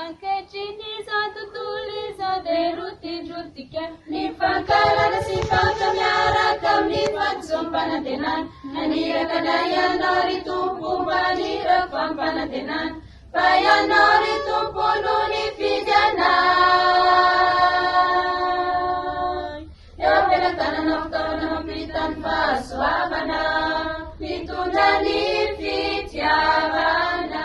ankehitriny izao tontolo izao dia rotidrotika ny fankalana sy fanta miaraka amin'ny fahazoam-panantenana naniraka na ianao ry tompo mba niraka fampanantenana fa ianao ry tompo no ny fidianay eo ampelantanana fitaovana mampitany fahasoavana mitondra ny fitiavana.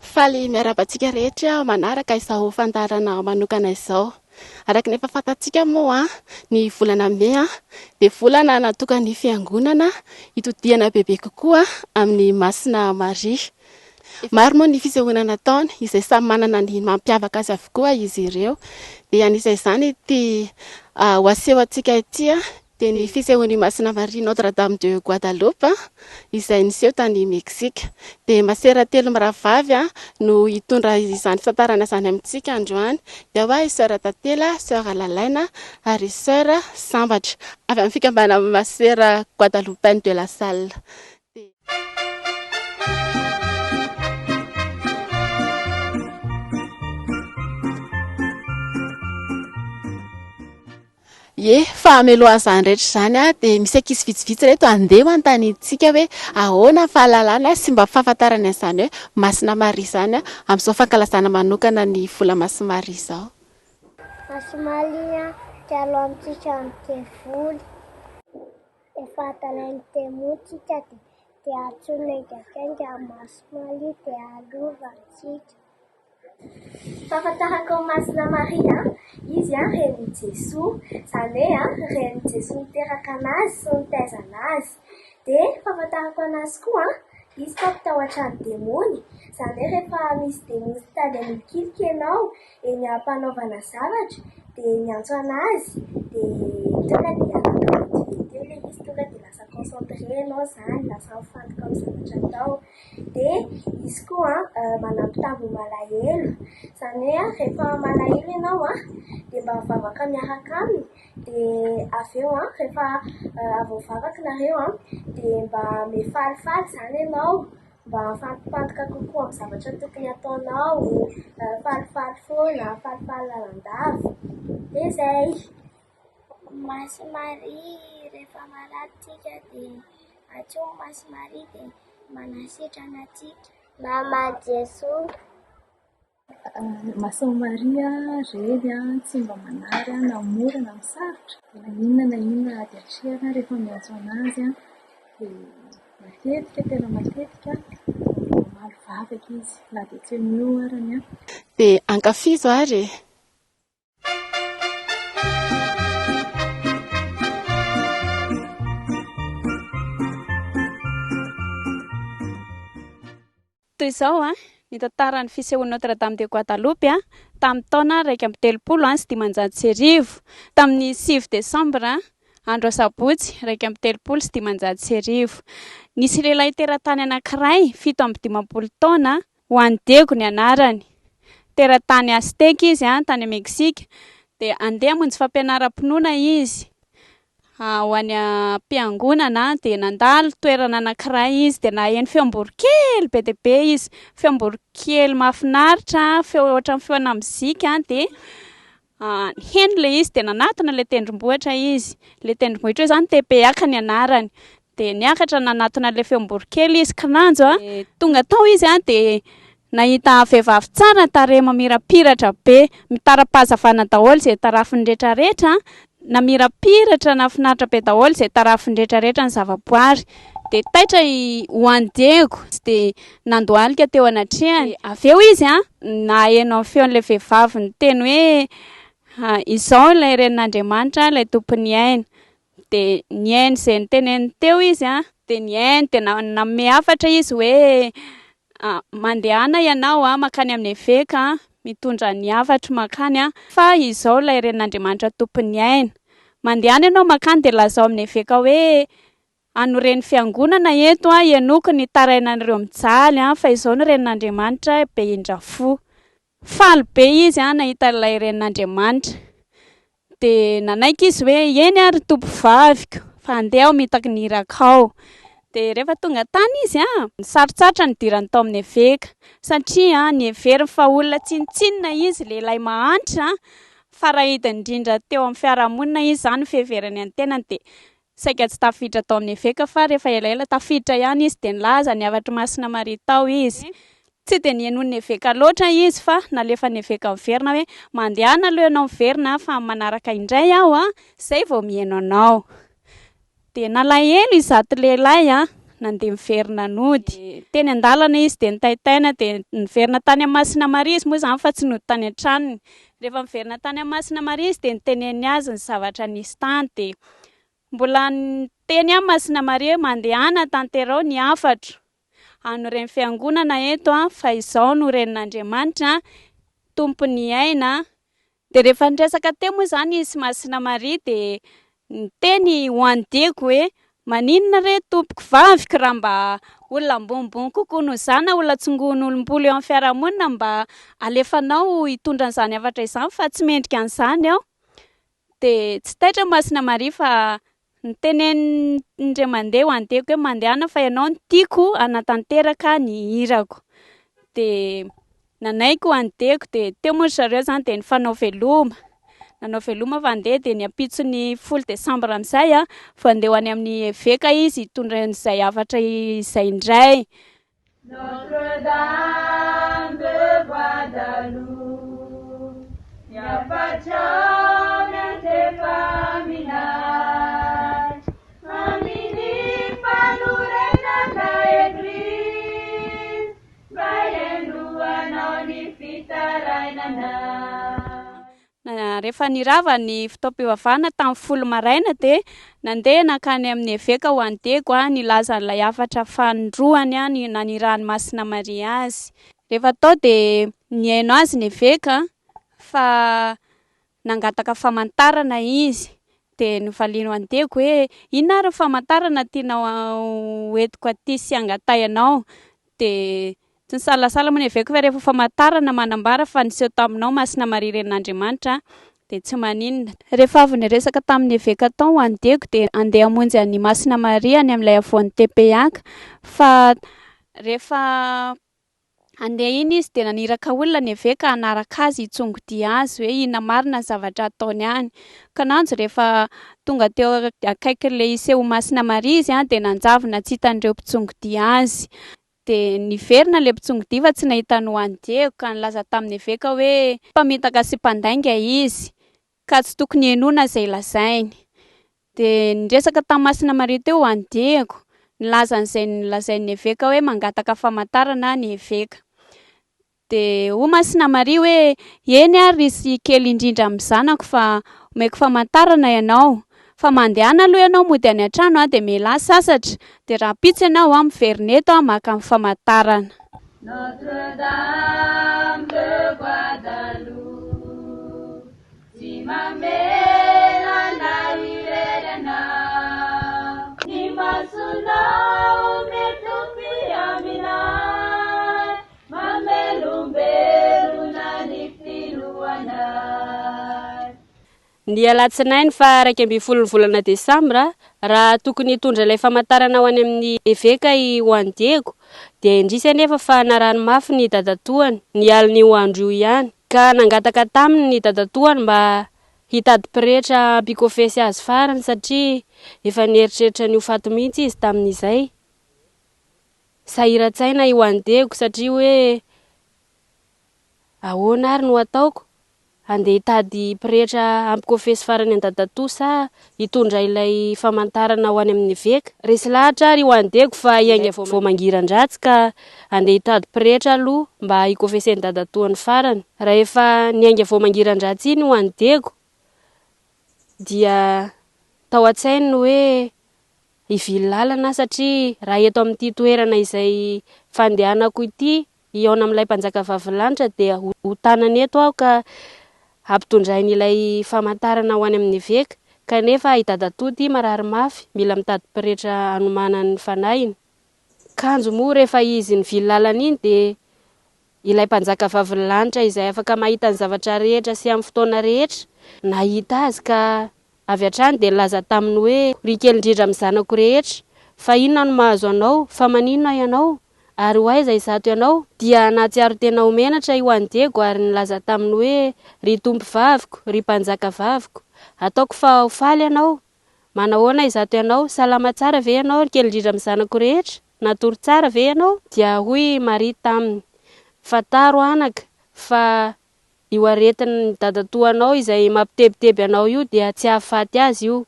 Faly miarabantsika rehetra manaraka izao fandarana manokana izao. Araka nefa fantatsika moa ny volana Mey dia volana natokany fiangonana itodiana bebe kokoa amin'ny masina Maria. Maro moa ny fisehoana nataony izay samy manana ny mampiavaka azy avokoa izy ireo. Dia anisan'izany ity ho aseho antsika ity dia ny fisehoan'ny masina Maria Notre Dame de Guadeloupe izay niseho tany Meksika. Dia masera telo miravavy no hitondra izany fitantarana izany amintsika androany. Dia ho sœur Tatela, sœur Lalaina ary sœur Sambatra avy amin'ny fikambana masera Guadeloupaine de la Salle. Fa ameloa izany rehetra izany dia misy ankizy vitsivitsy reto andeha ho antanitsika hoe ahoana fahalalana sy mba fahafantarana izany hoe masina Maria izany amin'izao fankalazana manokana ny vola masina Maria izao. Masina Maria tialo amintsika ny tevoly efa talainy temotsika dia atsoina engakenga masina Maria dia alovantsika. Fahafantarako masina Maria izy ren'i Jesoa, izany hoe ren'i Jesoa niteraka anazy sy nitaiza anazy. Dia fahafantarako anazy koa izy mpampitatatra ny demony, izany hoe rehefa misy demony tady amikilika ianao eny ampanaovana zavatra dia miantso anazy dia tonga dia teo ilay izy tonga dia lasa concentré ianao izany, lasa mifantoka amin'ny zavatra atao. Dia izy koa manampy tambo malahelo, izany hoe rehefa malahelo ianao dia mba mivavaka miaraka aminy dia avy eo rehefa avy mivavaka nareo dia mba mifalifaly izany ianao mba mifampifantoka kokoa amin'ny zavatra tokony ataonao, falifaly foana, falifaly lalandava. Dia izay. Masina Maria rehefa malatsika dia atsoa Masina Maria dia manasitrana antsika. Mama Jesoa. Masina Maria reny tsy mba manary na mora na misarotra. Na inona ady atrehana rehefa miantso anazy dia matetika tena matetika malivavaka izy na dia tsy mino arany dia ankafizo ary. Toy izao ny tantaran'ny fisehoan'i Notre Dame de Guadeloupe tamin'ny taona 2013 tamin'ny 6 Desambra andro asabotsy 2013. Nisy lehilahy teratany anankiray 17 taona Juan Diego ny anarany. Teratany Azteka izy tany Meksika dia andeha hamonjy fampianaram-pinoana izy. Ho any am-piangonana dia nandalo toerana anankiray izy dia naheno feom-borokely be dia be izy, feom-borokely mahafinaritra, feo ohatran'ny feona mozika dia heno ilay izy dia nanatona ilay tendrombohitra izy. Ilay tendrombohitra io izany TPA ny anarany. Dia niakatra nanatona ilay feom-borokely izy kinanjo tonga tao izy dia nahita vehivavy tsara tarehy mamirapiratra be, mitara-pahazavana daholo izay tarafiny rehetrarehetra, namirapiratra nafinaritra be daholo izay tarafiny rehetrarehetra ny zavaboary. Dia taitra Juan Diego dia nandohalika teo anatrehany. Avy eo izy naheno amin'ny feon'ilay vehivavy ny teny hoe izao ilay renin'Andriamanitra ilay tompony aina. Dia niainy izay niteneny teo izy dia niainy dia nanome hafatra izy hoe mandehana ianao makany amin'ny eveka mitondra ny hafatra makany fa izao ilay renin'Andriamanitra tompony aina. Mandehana ianao makany dia lazao amin'ny eveka hoe anoreny fiangonana eto ianoko ny tarainan'ireo mijaly fa izao ny renin'Andriamanitra be indrafo. Faly be izy nahita ilay renin'Andriamanitra. Dia nanaiky izy hoe eny ary tompo vaviko fa andeha aho mitaky ny iraka ao. De rehefa tonga tany izy sarotsatra ny dirany tao amin'ny Eveka satria ny heveriny fa olona tsinitsinina izy, lehilahy mahantra fa raha hidiny indrindra teo amin'ny fiarahamonina izy zany fiheverany an-tenany de saika tsy tafiditra tao amin'ny Eveka fa rehefa elaela tafiditra ihany izy de nilaza ny havatry Masina Maria tao izy. Tsy de nihainoan'ny Eveka loatra izy fa nalefa ny Eveka miverina hoe mandehana aloha ianao miverina fa manaraka indray aho zay vao mihaino anao. De nalahelo izato lehilahy nandeha miverina nody. Teny an-dalana izy de nitaitaina de niverina tany amin'ny Masina Maria izy moa zany fa tsy nody tany an-tranony. Rehefa miverina tany amin'ny Masina Maria izy de niteneny azy ny zavatra nisy tany de mbola niteny amin'ny Masina Maria mandehana tanterao ny hafatro. Ano reny fiangonana eto fa izao no renin'Andriamanitra tompony aina. De rehefa niresaka teo moa zany izy Masina Maria de niteny ho andiako hoe maninona re tompoko vaviko raha mba olona ambonimbony kokoa noho izany olona tsingon'olombolo eo amin'ny fiarahamonina mba alefanao hitondra an'izany havatra izany fa tsy mendrika an'izany aho. De tsy taitra Masina Maria fa niteneny indray mandeha ho andiako hoe mandehana fa ianao no tiako hanatanteraka ny hirako. De nanaiko ho andiako de teo moa zareo zany de nifanao veloma. Nanao veloma fa andeha de niampitso ny 10 Desambra amin'izay fa andeha ho any amin'ny Eveka izy hitondra an'izay havatra izay indray. Notre-Dame de Guadeloupe, niapatra miantefaminay, mamini fanorenana Eglise, mba iandohanao ny fitarainana. Rehefa nirava ny fotoam-pivavahana tamin'ny 10 maraina de nandeha nakany amin'ny Eveka ho andeko nilaza n'ilay hafatra fanondroany ny nanirahany Masina Maria azy. Rehefa tao de nihaino azy ny Eveka fa nangataka famantarana izy de novaliany andeko hoe inona ary famantarana tianao entiko aty sy angatay anao. De tsy nisalasala moa ny Eveka fa rehefa famantarana manambara fa niseho taminao Masina Maria renin'Andriamanitra de tsy maninona. Rehefa avy niresaka tamin'ny Eveka tao ho andeko de andeha hamonjy any Masina Maria any amin'ilay avoan'ny Tepeaka fa rehefa andeha iny izy de naniraka olona ny Eveka hanaraka azy hitsongodia azy hoe inona marina ny zavatra ataony any. Kananjo rehefa tonga teo akaikin'ilay iseho Masina Maria izy de nanjavona tsy hitan'ireo mpitsongodia azy. De niverina ilay mpitsongodia fa tsy nahita ny ho andeko ka nilaza tamin'ny Eveka hoe mpamitaka sy mpandainga izy ka tsy tokony hiainona izay lazainy. De niresaka tamin'ny Masina Maria teo ho andeko, nilaza an'izay nilazain'ny Eveka hoe mangataka famantarana ny Eveka. De ho Masina Maria hoe eny ary risy kely indrindra amin'ny zanako fa omeko famantarana ianao. Fa mandehana aloha ianao mody any an-trano de miala sasatra de raha pitsy ianao miverina eto maka amin'ny famantarana. Notre-Dame de Guadeloupe, si mamelana ivelana, ny masonao metompy aminay, mamelombelona ny filoanay. Ny alatsinainy fa 12 volana Desambra raha tokony hitondra ilay famantarana ho any amin'ny Eveka ho andeko de indrisy anefa fa narano mafy ny dadatoany ny aliny ho andro ihany ka nangataka taminy ny dadatoany mba hitady pretra ampikofesy azy farany satria efa nieritreritra ny ho faty mihitsy izy tamin'izay. Sahiran-tsaina ho andeko satria hoe ahoana ary no ataoko? Andeha hitady pretra ampikofesy farany an-dadatoa sa hitondra ilay famantarana ho any amin'ny Eveka. Resy lahatra ary ho andeko fa iainga vao mangiran-dratsy ka andeha hitady pretra aloha mba hikofesy an-dadatoany farany. Rehefa niainga vao mangiran-dratsy iny ho andeko dia tao an-tsainy hoe hivily lalana satria raha eto amin'ity toerana izay fandehanako ity ihaona amin'ilay mpanjaka vavilanitra dia ho tanany eto aho ka ampitondrainy ilay famantarana ho any amin'ny Eveka kanefa hitadatoa ty marary mafy mila mitady pretra hanomana ny fanahiny. Kanjo moa rehefa izy nivily lalana iny de ilay mpanjaka vavilanitra izay afaka mahita ny zavatra rehetra sy amin'ny fotoana rehetra nahita azy ka avy hatrany de nilaza taminy hoe ry kely indrindra amin'ny zanako rehetra fa inona no mahazo anao, fa maninona ianao, ary hoaiza izato ianao, dia nahatsiaro tena homenatra io any Diego ary nilaza taminy hoe ry tompo vaviko, ry mpanjaka vaviko, ataoko fa ho faly ianao, manahoana izato ianao, salama tsara ve ianao, kely indrindra amin'ny zanako rehetra, natory tsara ve ianao? Dia hoy Maria taminy, fataro anaka, fa io aretin'ny dadatoanao izay mampitebiteby anao io dia tsy hahafaty azy io.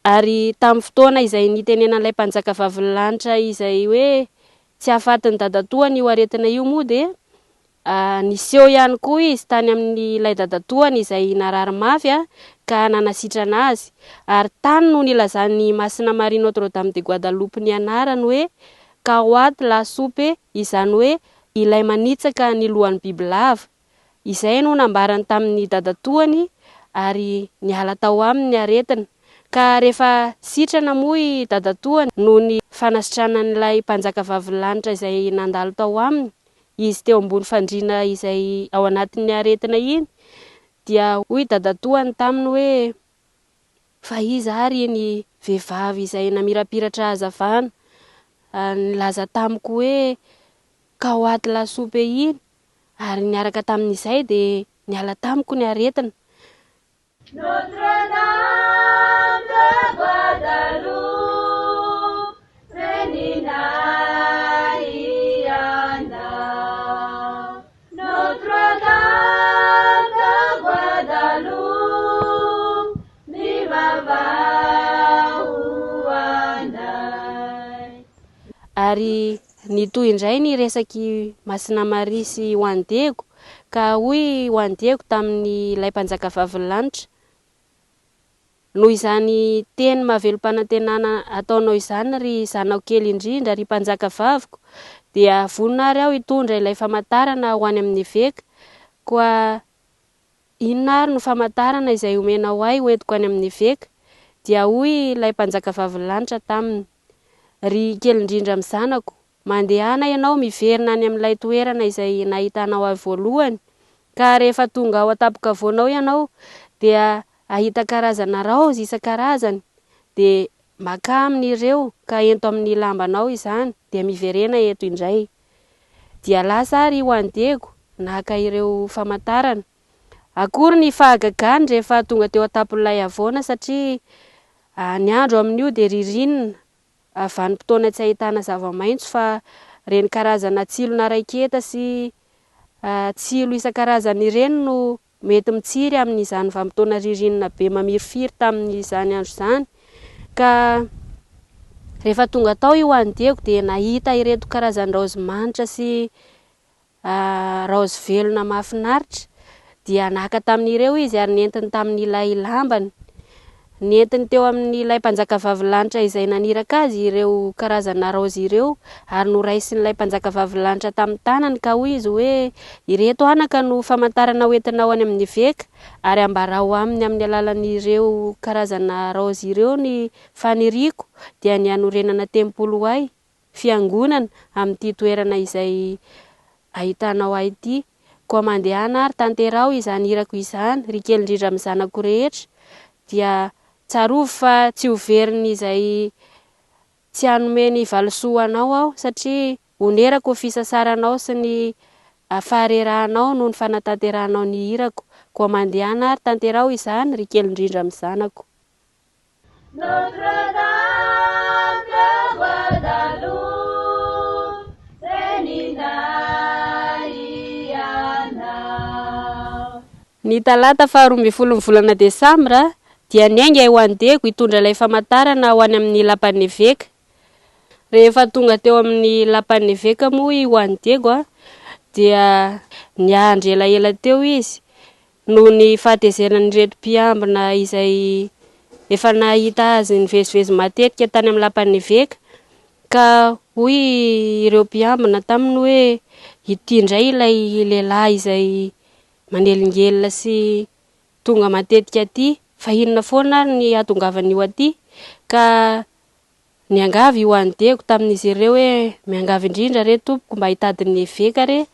Ary tamin'ny fotoana izay nitenenan'ilay mpanjaka vavilanitra izay hoe tsy hahafatin'ny dadatoany io aretina io moa dia niseho ihany koa izy tany amin'ny ilay dadatoany izay narary mafy ka nanasitrana azy. Ary tany no nilazan'ny Masina Maria Notre Dame de Guadeloupe ny anarany hoe Kaoaty la Soupe, izany hoe ilay manitsaka ny lohan'ny bibilava. Izay no nambarany tamin'ny dadatoany ary niala tao aminy aretina. Ka rehefa sitrana moa i dadatoany no ny fanasitranan'ilay mpanjaka vavilanitra izay nandalo tao aminy, izy teo ambony fandriana izay ao anatin'ny aretina iny, dia hoy dadatoany taminy hoe fa iza ary ny vehivavy izay namirapiratra hazavana, nilaza tamiko hoe Kaoaty la Soupe iny, ary niaraka tamin'izay dia niala tamiko ny aretina. Notre-Dame de Guadeloupe, Renina Iana. Notre-Dame de Guadeloupe, mivavahoanay. Ary nitoy indray ny resaky Masina Maria sy ho any Diego, ka hoy ho any Diego tamin'ny ilay mpanjaka vavilanitra, noho izany teny mahavelo-panantenana ataonao izany ry zanako kely indrindra, ry mpanjaka vaviko, dia voninahary aho hitondra ilay famantarana ho any amin'ny eveka, koa inona ary no famantarana izay omenao ahy hoentiko any amin'ny eveka? Dia hoy ilay mpanjaka vavilanitra taminy, ry kely indrindra amin'ny zanako, mandehana ianao miverina any amin'ilay toerana izay nahitanao ahy voalohany, ka rehefa tonga ao an-tampokavoanao ianao dia ahita karazana raozy isan-karazany, dia maka amin'ireo ka ento amin'ny lambanao izany, dia miverena eto indray. Dia lasa ary ho any Diego naka ireo famantarana. Akory ny fahagagany rehefa tonga teo an-tampon'ilay havoana satria ny andro amin'io dia ririnina, vanim-potoana tsy ahitana zava-maitso fa reny karazana tsilona raiketa sy tsilo isan-karazany ireny no mety mitsiry amin'izany vanim-potoana ririnina be mamirifiry tamin'izany andro izany. Ka rehefa tonga tao io any Diego dia nahita ireto karazany raozy manitra sy raozy velona mahafinaritra, dia naka tamin'ireo izy ary nentiny tamin'ilay lambany, nentiny teo amin'ilay mpanjaka vavilanitra izay naniraka azy ireo karazana raozy ireo, ary noraisin'ilay mpanjaka vavilanitra tamin'ny tanany ka hoy izy hoe ireto anaka no famantarana hoentinao any amin'ny eveka, ary ambarao aminy amin'ny alalan'ireo karazana raozy ireo ny faniriko, dia ny hanorenana tempolo ahy fiangonana amin'ity toerana izay ahitanao ahy ity. Koa mandehana ary tanterao izany irako izany, ry kely indrindra amin'ny zanako rehetra, dia tsarovy fa tsy hoveriny izay tsy hanome valisoa anao aho, satria onerako fisasaranao sy ny faharerahanao noho ny fanatanteranao ny irako. Koa mandehana ary tanterao izany, ry kely indrindra amin'ny zanako. Notre-Dame de Guadeloupe, Renina Iana. Ny talata 12 volana Desambra dia niainga ho any Diego hitondra ilay famantarana ho any amin'ny lapan'ny eveka. Rehefa tonga teo amin'ny lapan'ny eveka moa ho any Diego dia niandry elaela teo izy noho ny fahatezenan'ireto mpiambina izay efa nahita azy nivezivezy matetika tany amin'ny lapan'ny eveka, ka hoy ireo mpiambina taminy hoe ity indray ilay lehilahy izay manelingelina sy tonga matetika aty, fa inona foana ny hatongavany io aty? Ka niangavy io any Diego tamin'izy ireo hoe miangavy indrindra re tompoko mba hitadin'ny eveka re,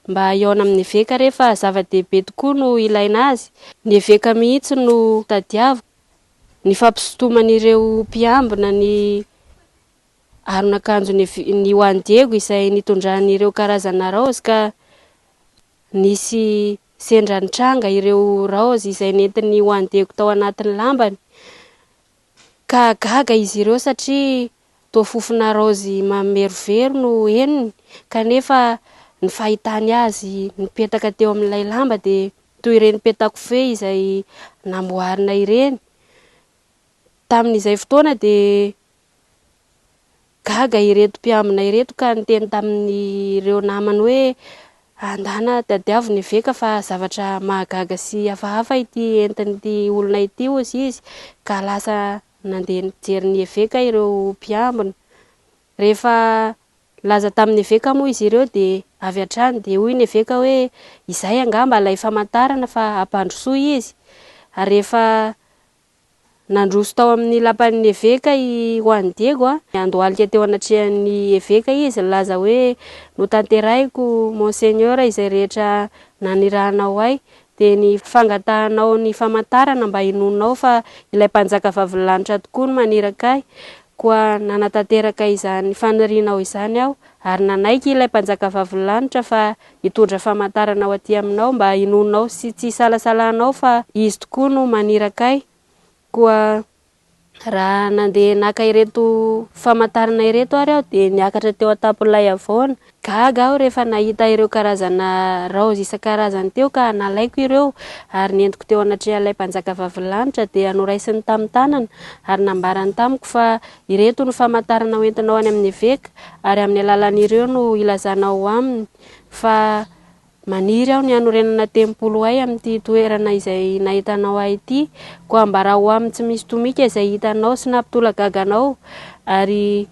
mba iaona amin'ny eveka re fa zava-dehibe tokoa no ilaina azy, ny eveka mihitsy no tadiavo. Ny fampisotoman'ireo mpiambina ny aron'akanjo ny ho an'ny Diego izay nitondran'ireo karazana raozy ka nisy sendra nitranga ireo raozy izay nentiny ho an'ny Diego tao anatin'ny lambany. Ka gaga izy ireo satria toa fofona raozy mamerovero no henony, kanefa ny fahitany azy nipetaka teo amin'ilay lamba dia toy ireny petakofehy izay namboarina ireny. Tamin'izay fotoana dia gaga ireto mpiambina ireto ka niteny tamin'ireo namany hoe andana tadiavo ny veka fa zavatra mahagaga sy hafahafa ity entin'ity olona ity hozy izy, ka lasa nandeha nijery ny eveka ireo mpiambina. Rehefa laza tamin'ny eveka moa izy ireo dia avy hatrany dia hoy ny eveka hoe izay angamba ilay famantarana fa hampandrosoa izy. Ary rehefa nandroso tao amin'ny lapan'ny eveka ho an'ny Diego andohalika teo anatrehan'ny eveka izy, laza hoe notanterahiko monseigneur izay rehetra nanirahanao ahy, dia ny fangatahanao ny famantarana mba hinonao fa ilay mpanjaka vavilanitra tokoa no maniraka ahy, koa nanatanteraka izany fanarinao izany aho ary nanaiky ilay mpanjaka vavilanitra fa hitondra famantarana ao aty aminao mba hinonao sy tsy salasalanao fa izy tokoa no maniraka ahy. Koa raha nandeha naka ireto famantarana ireto ary aho dia niakatra teo an-tampolay avaona. Gaga aho rehefa nahita ireo karazana raozy isan-karazany teo ka nalaiko ireo ary nentiko teo anatrehan'ilay mpanjaka vavilanitra dia noraisiny tamin'ny tanana ary nambarany tamiko fa ireto no famantarana hoentinao any amin'ny eveka ary amin'ny alalan'ireo no ilazanao aminy fa maniry aho ny hanorenana tempolo ahy amin'ity toerana izay nahitanao ahy ity, koa ambarao aminy tsy misy tomika izay hitanao sy nampitolagaganao ary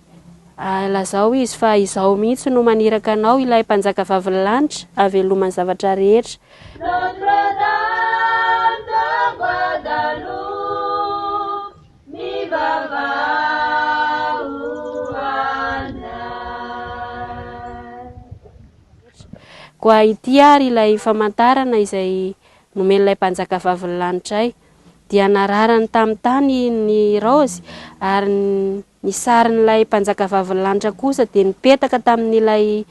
lazao izy fa izao mihitsy no maniraka anao ilay mpanjaka vavilanitra avelomany zavatra rehetra. Notre-Dame de Guadeloupe, mi baba Koa ity ary ilay famantarana izay nomen'ilay mpanjaka vavilanitra ahy dia nararany tamin'ny tany ny raozy ary ny sarin'ilay mpanjaka vavilanitra kosa dia nipetaka tamin'ilay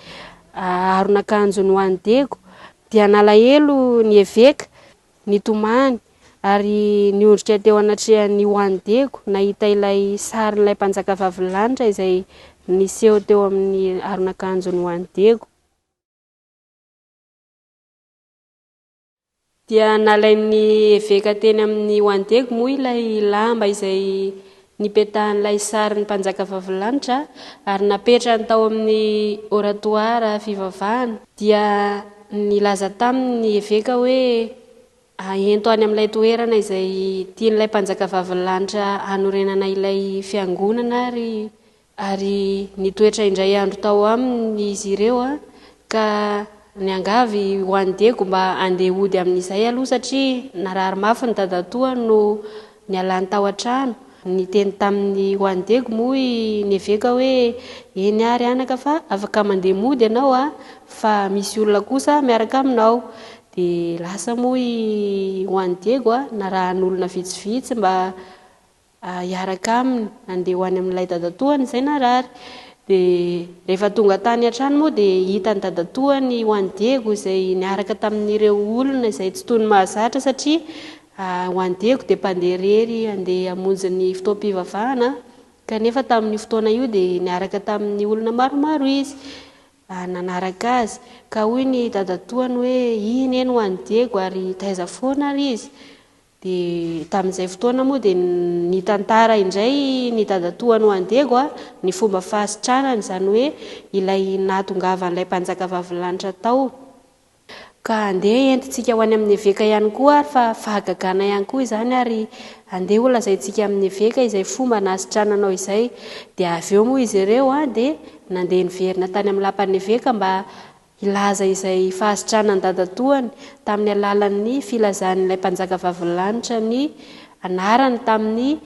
aron'akanjo ho an'ny Diego. Dia nalahelo ny eveka nitomany ary niondrika teo anatrehan'ny ho an'ny Diego nahita ilay sarin'ilay mpanjaka vavilanitra izay niseho teo amin'ny aron'akanjo ho an'ny Diego. Dia nalain'ny eveka teny amin'ny ho an'ny Diego moa ilay lamba izay nipetahan'ilay sarin'ny mpanjaka vavilanitra ary napetrany tao amin'ny oratoire fivavahana. Dia nilaza tamin'ny eveka hoe ento any amin'ilay toerana izay tian'ilay mpanjaka vavilanitra hanorenana ilay fiangonana ary nitoetra indray andro tao aminy izy ireo ka niangavy ho an'ny Diego mba andeha hody amin'izay aloha satria narary mafy ny dadatoa no nialany tao an-trano. Niteny tamin'ny ho an'ny Diego moa ny eveka hoe eny ary anaka fa afaka mandeha mody ianao fa misy olona kosa miaraka aminao. Dia lasa moa ho an'ny Diego narahan'olona vitsivitsy mba hiaraka aminy andeha ho any amin'ilay dadatoany izay narary. Dia rehefa tonga tany an-trano moa dia hitany dadatoany ho an'ny Diego izay niaraka tamin'ireo olona izay tsy toy ny mahazatra satria ho an'ny Diego dia mpandeha irery andeha hamonjy ny fotoam-pivavahana kanefa tamin'ny fotoana io dia niaraka tamin'ny olona maromaro izy nanaraka azy ka hoy ny dadatoany hoe iny eny ho an'ny Diego ary taiza foana ary izy. Dia tamin'izay fotoana moa dia nitantara indray ny dadatoany ho an'ny Diego ny fomba fahasitranany izany hoe ilay nahatongavan'ilay mpanjaka vavilanitra tao. Ka andeha entintsika ho any amin'ny eveka ihany koa ary fa fahagagana ihany koa izany ary andeha ho lazaintsika amin'ny eveka izay fomba nahasitrananao izay. Dia avy eo moa izy ireo dia nandeha niverina tany amin'ny lapan'ny eveka mba ilaza izay fahasitranany dadatoany tamin'ny alalan'ny filazan'ilay mpanjaka vavilanitra ny anarany tamin'ny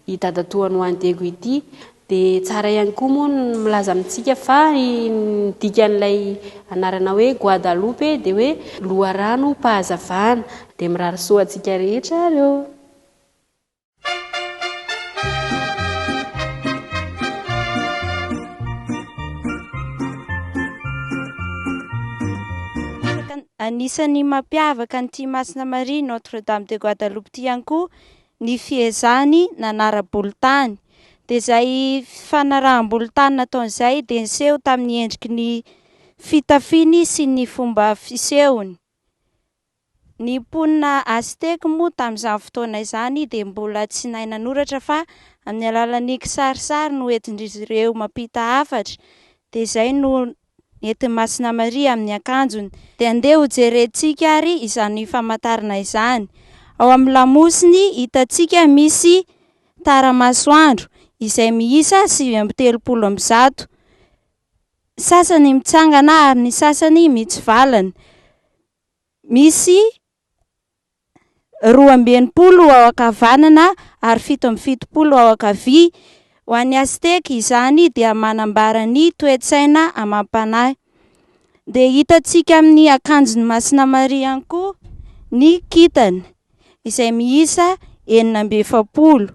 dadatoany ho an'ny Diego ity. Dia tsara ihany koa moa milaza amintsika fa ny dikan'ilay anarana hoe Guadeloupe dia hoe loharano mpahazavana. Dia mirary soa antsika rehetra ireo. Anisan'ny mampiavaka an'ity Masina Maria Notre-Dame de Guadeloupe ity ihany koa ny fiezany nanara-bolotany. Dia izay fanaraham-bolotany nataon'izay dia niseho tamin'ny endriky ny fitafiny sy ny fomba fisehony. Ny mponina Aztèque moa tamin'izany fotoana izany dia mbola tsy nahay nanoratra fa amin'ny alalan'ny kisarisary no entindry ireo mampita hafatra. Dia izay no nentin'i Masina Maria amin'ny akanjony. Dia andeha ho jerentsika ary izany famantarana izany. Ao amin'ny lamosiny hitantsika misy tara-masoandro izay miisa 730. Sasany mitsangana ary ny sasany mitsivalana. Misy 12 ao ankavanana ary 17 ao ankavia. Ho an'ny Aztèque izany dia manambara ny toe-tsaina amam-panahy. Dia hitantsika amin'ny akanjon'ny Masina Maria ihany koa ny kintana izay miisa 720.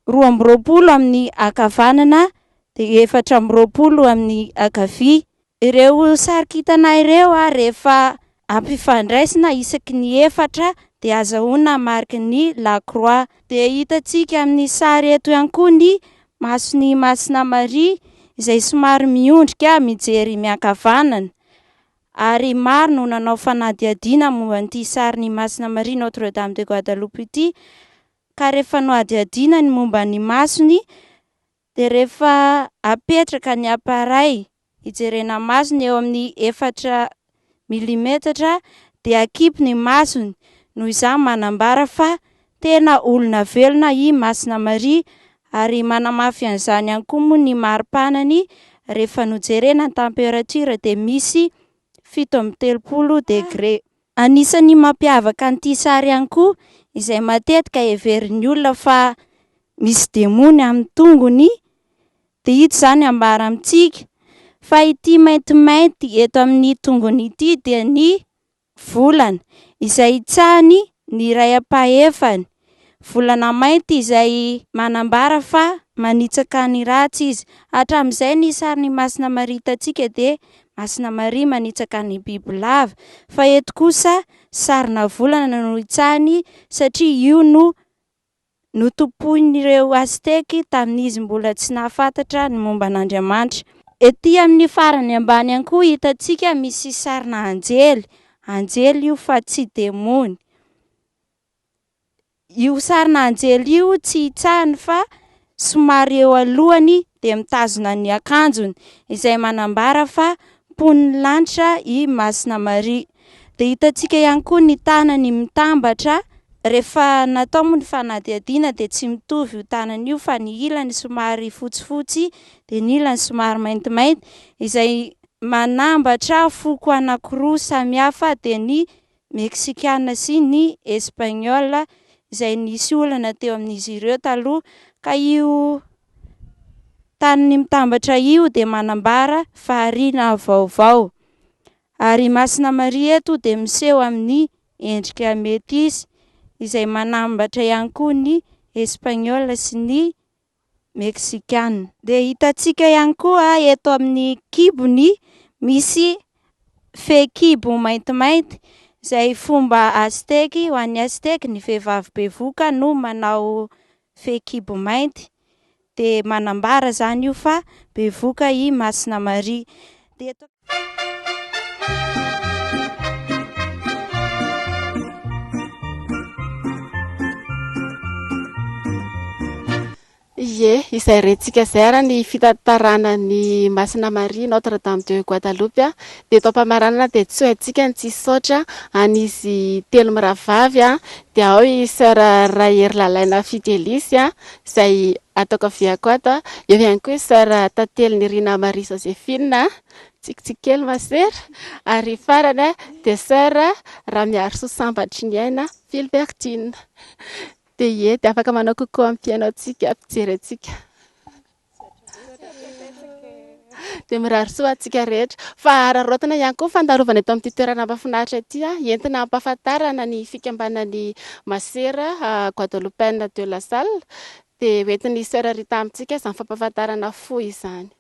12 amin'ny ankavanana dia 420 amin'ny ankavia. Ireo sary kintana ireo rehefa ampifandraisina isaky ny 4 dia azahoana mariky ny La Croix. Dia hitantsika amin'ny sary eto ihany koa ny mason'ny Masina Maria izay somary miondrika mijery miankavanana. Ary maro no nanao fanadihadiana momba an'ity sarin'ny Masina Maria Notre-Dame de Guadeloupe ity. Ka rehefa noadihadiana ny momba ny masony dia rehefa apetraka ny appareil hijerena masony eo amin'ny 4 milimetatra dia akipy ny masony. Noho izany manambara fa tena olona velona i Masina Maria. Ary manamafy an'izany ihany koa moa ny mari-panany rehefa nojerena ny température dia misy 17 degré. Anisan'ny mampiavaka an'ity sary ihany koa izay matetika heverin'ny olona fa misy demony amin'ny tongony. Dia ito izany ambara amintsika fa ity maintimainty eto amin'ny tongony ity dia ny volana izay itsahany ny iray apahefany. Volana mainty izay manambara fa manitsaka ny ratsy izy. Hatramin'izay ny sarin'ny Masina Maria hitantsika dia Masina Maria manitsaka ny bibilava. Fa eto kosa sarina volana no itsahany satria io no notopoin'ireo Aztèque tamin'izy mbola tsy nahafantatra ny momba an'Andriamanitra. Ety amin'ny farany ambany ihany koa hitantsika misy sarina anjely. Anjely io fa tsy demony. Io sarina anjely io tsy itsahany fa somary eo alohany dia mitazona ny akanjony izay manambara fa mponiny lanitra i Masina Maria. Dia hitantsika ihany koa ny tanany mitambatra. Rehefa natao moa ny fanadihadiana dia tsy mitovy io tanany io fa ny ilany somary fotsifotsy dia ny ilany somary maintimainty izay manambatra foko anankiroa samihafa dia ny Meksikana sy ny Espagnol izay nisy olana teo amin'izy ireo taloha. Ka io tanany mitambatra io dia manambara fahariana vaovao. Ary Masina Maria eto dia miseho amin'ny endrika metisy izay manambatra ihany koa ny Espagnol sy ny Meksikana. Dia hitantsika ihany koa eto amin'ny kibony misy fehikibo maintimainty izay fomba Aztèque. Ho an'ny Aztèque ny vehivavy bevoka no manao fehikibo mainty. Dia manambara izany io fa bevoka i Masina Maria. Dia Ie, izay rentsika izay ara ny fitantarana ny Masina Maria Notre-Dame de Guadeloupe. Dia eto am-pamaranana dia tsy haintsika ny tsisy saotra an'izy telo miravavy dia ao i sœur Rahery Lalaina Fidelisy izay ataoko aviako ato. Eo ihany koa i sœur Tantely Nirina Marie Joséphine tsikitsikely masera. Ary farany dia sœur Ramiaro Sambatrinyaina Philbertine. Dia ie, dia afaka manao kokoa amin'ny piano antsika ampijery antsika. Dia mirary soa antsika rehetra. Fa rarotina ihany koa fandarovana eto amin'ity toerana mahafinaritra ity entina ampahafantarana ny fikambanan'ny masera Guadeloupeenne de la Salle. Dia entin'ny sœur Rita amintsika izany fampahafantarana fohy izany.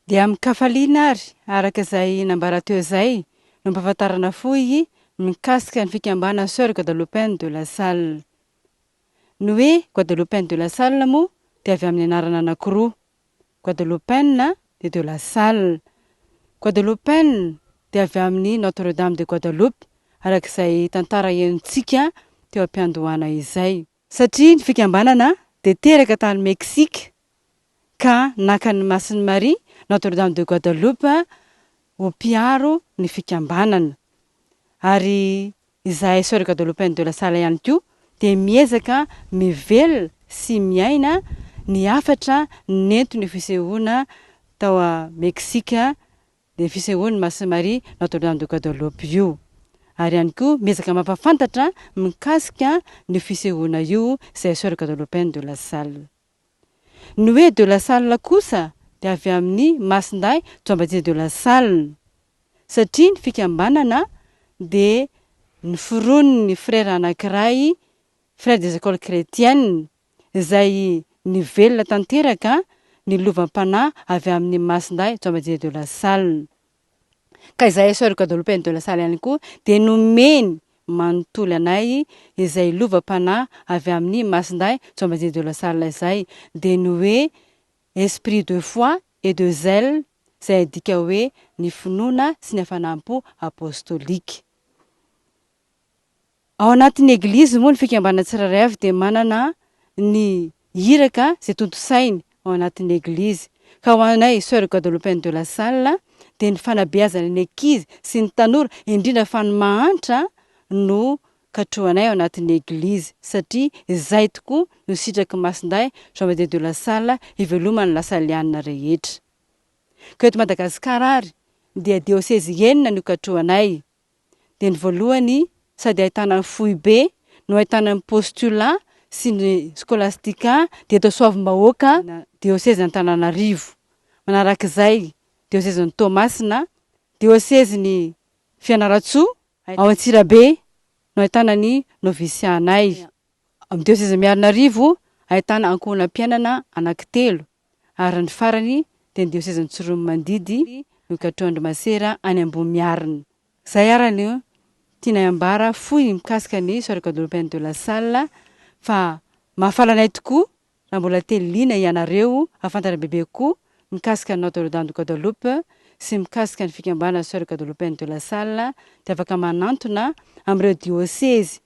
Dia amin'ny kafaliana ary araka izay nambara teo izay no ampahafantarana fohy mikasika ny fikambanana Sœur Guadeloupienne de la Salle. Ny hoe Guadeloupienne de la Salle moa dia avy amin'ny anarana anankiroa. Guadeloupienne dia de la Salle. Guadeloupienne dia avy amin'ny Notre-Dame de Guadeloupe, arak'izay tantara henontsika teo am-piandohana izay. Satria ny fikambanana dia teraka tany Meksika ka nakan'ny Masin'i Marie Notre-Dame de Guadeloupe ho mpiaro ny fikambanana. Ary izahay Sœur Guadeloupienne de la Salle ihany koa dia miezaka mivelona sy miaina ny afatra nentiny fisehoana tao a Meksika dia fisehoan'ny Masin'i Marie Notre-Dame de Guadeloupe io. Ary ihany koa miezaka mampafantatra mikasika ny fisehoana io izay Sœur Guadeloupienne de la Salle. Ny hoe de la Salle kosa dia avy amin'ny Masindahy Jean-Baptiste de la Salle. Satria ny fikambanana dia ny foron'ny frère anankiray, frère des écoles chrétiennes, izay nivelona tanteraka ny lovam-panahy avy amin'ny Masindahy Jean-Baptiste de la Salle. Ka izahay Sœur Guadeloupienne de la Salle ihany koa dia nomeny manontolo anay izay lovam-panahy avy amin'ny Masindahy Jean-Baptiste de la Salle izay, dia ny hoe esprit de foi et de zèle, izay adika hoe ny finoana sy ny hafanampo apostolika. Ao anatin'ny église moa ny fikambanana tsirairay avy dia manana ny hiraka izay tontosainy ao anatin'ny église. Ka ho anay Sœur Guadeloupienne de la Salle dia ny fanabeazana ny ankizy sy ny tanora indrindra fa ny mahantra no katroanay ao anatin'ny église, satria izay tokoa no sitraky Masindahy Jean-Baptiste de la Salle ivelomany lasalianina rehetra. Ka eto Madagasikara ary dia diocèse enina no katroanay. Dia ny voalohany sady ahitana ny foibe no ahitana ny postulat sy ny scolastika dia eto Soavimbahoaka diocèse Antananarivo. Manarak'izay diocèse ny Toamasina, diocèse ny Fianaratsoa, ao Antsirabe no ahitana ny novisianay. Amin'ny diocèse Mianarivo ahitana ankohonam-piainana anankitelo, ary ny farany dia ny diocèse ny Tsoromimandidy no katroandrimasera any Ambomiarina. Zay arany tianay ambara fohy mikasika ny Sœur Guadeloupienne de la Salle, fa mahafalanay tokoa raha mbola telina ianareo afantara bebe koa mikasika Notre-Dame de Guadeloupe sy mikasika ny fikambanana Sœur Guadeloupienne de la Salle, dia afaka manantona amin'ireo diocèse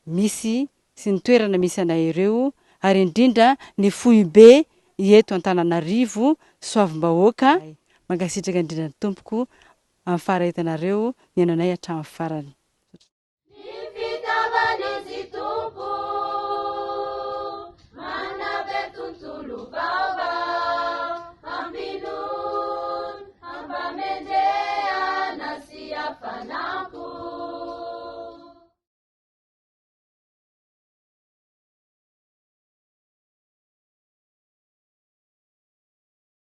misy sy ny toerana misy anay ireo, ary indrindra ny foibe eto Antananarivo, Soavimbahoaka. Mankasitraka indrindra ny tompoko amin'ny farahitanareo ny ananay hatramin'ny farany.